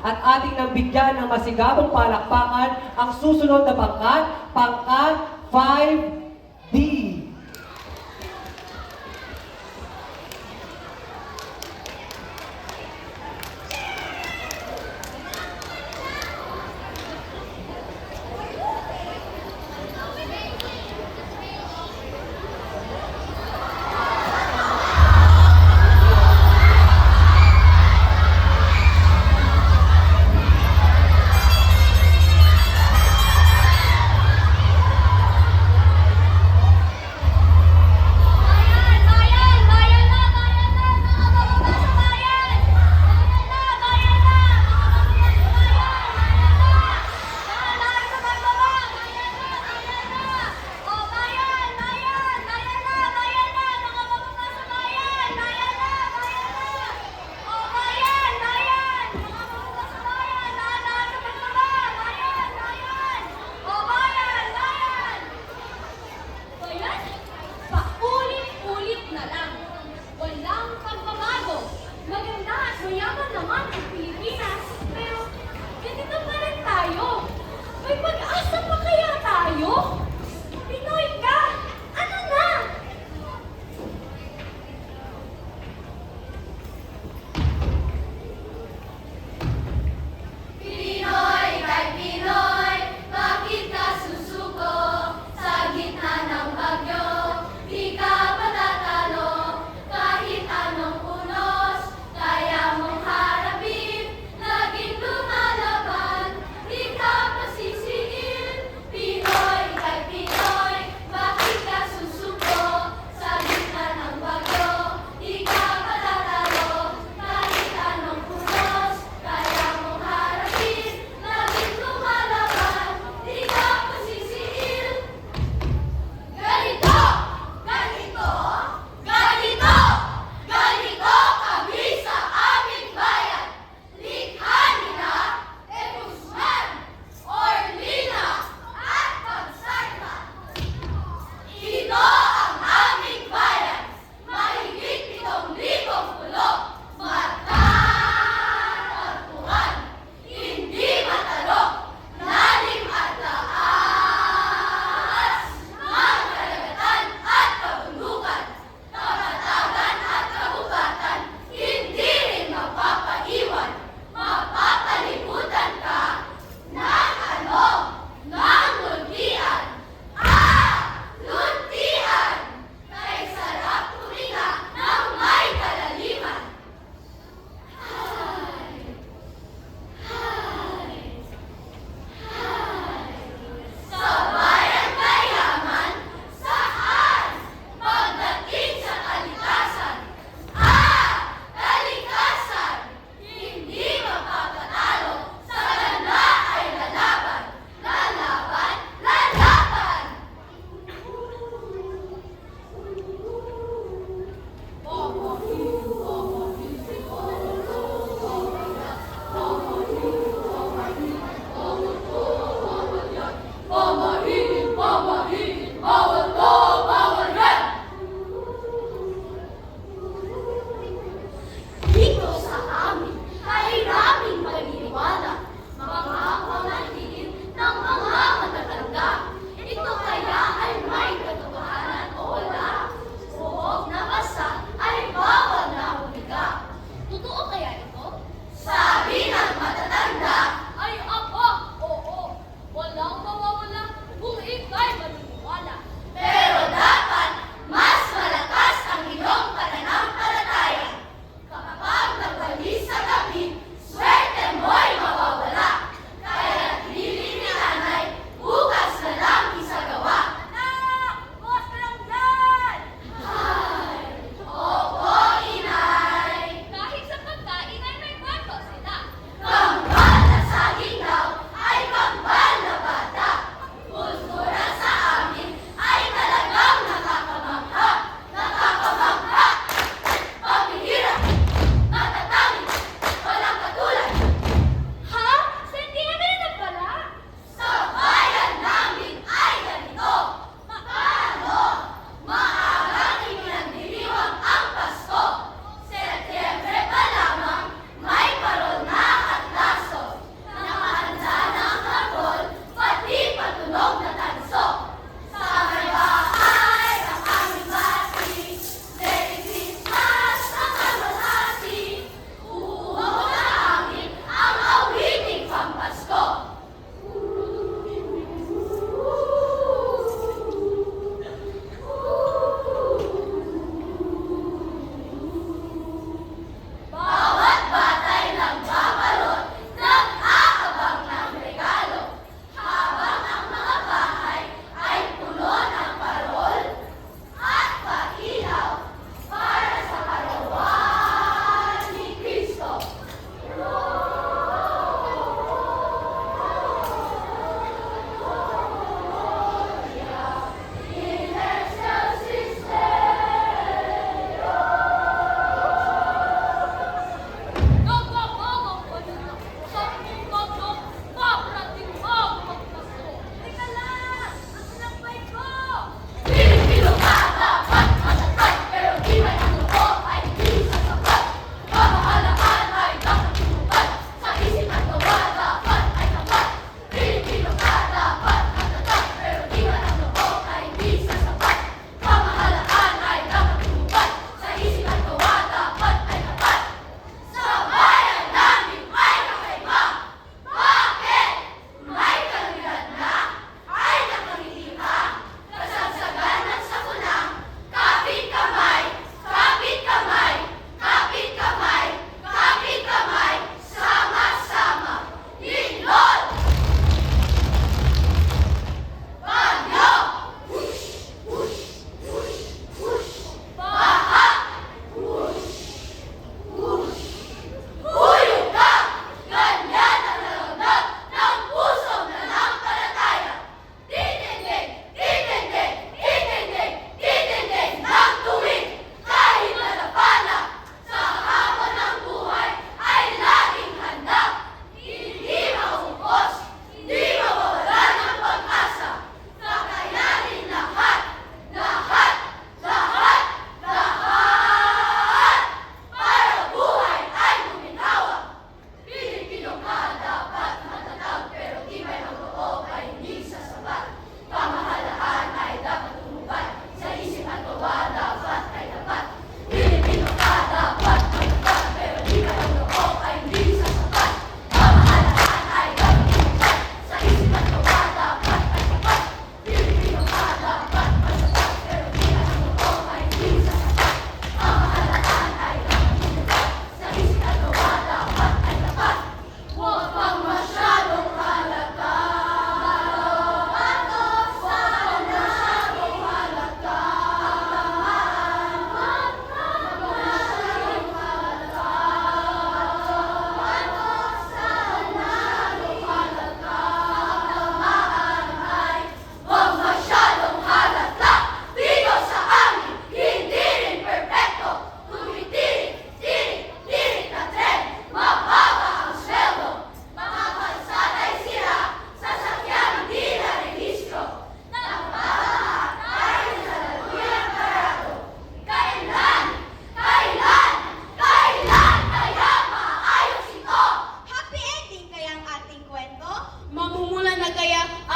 at ating nang bigyan ng masigabong palakpakan ang susunod na pangkat 5D.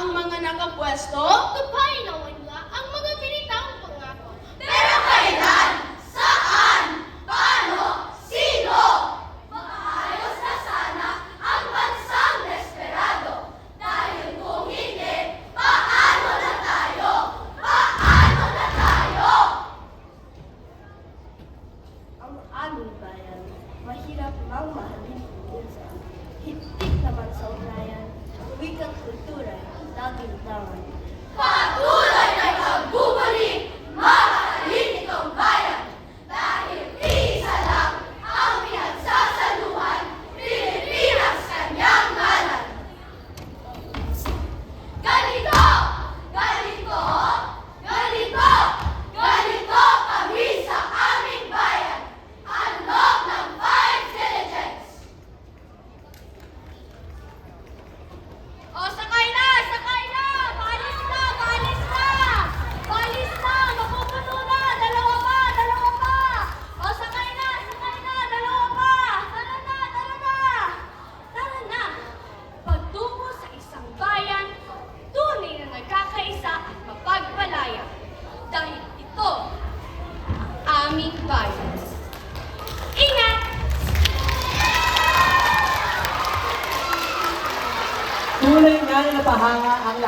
ang mga nakapwesto? Tuparin ng wala ang mga binitawang pangako. Pero kailan? Saan? Paano? Sino? Maayos na sana ang bansang desperado. Dahil kung hindi, paano na tayo? Paano na tayo? Ang aming bayan, mahirap mang mahalin minsan. Higpit naman sa ugnayan, wikang kultura, laging tangan. Patuloy na pagbubalik, mahalin itong bayan. Dahil isa lang ang pinagsasaluhan, Pilipinas kanyang ngalan. Ganito! Ganito! Ganito! Ganito kami sa aming bayan. Handog ng 5 diligence. O, sakay na! Sakay na! Balis na! Balis na! Balis na! Mapupuno na! Dalawa pa! Dalawa pa! O, sakay na! Sakay na! Dalawa pa! Tara na! Tara na! Tara na! Pagtungo sa isang bayan, tunay na nagkakaisa at mapagpalaya. Dahil ito ang aming bayan. Ingat! Tunay nga na napahanga ang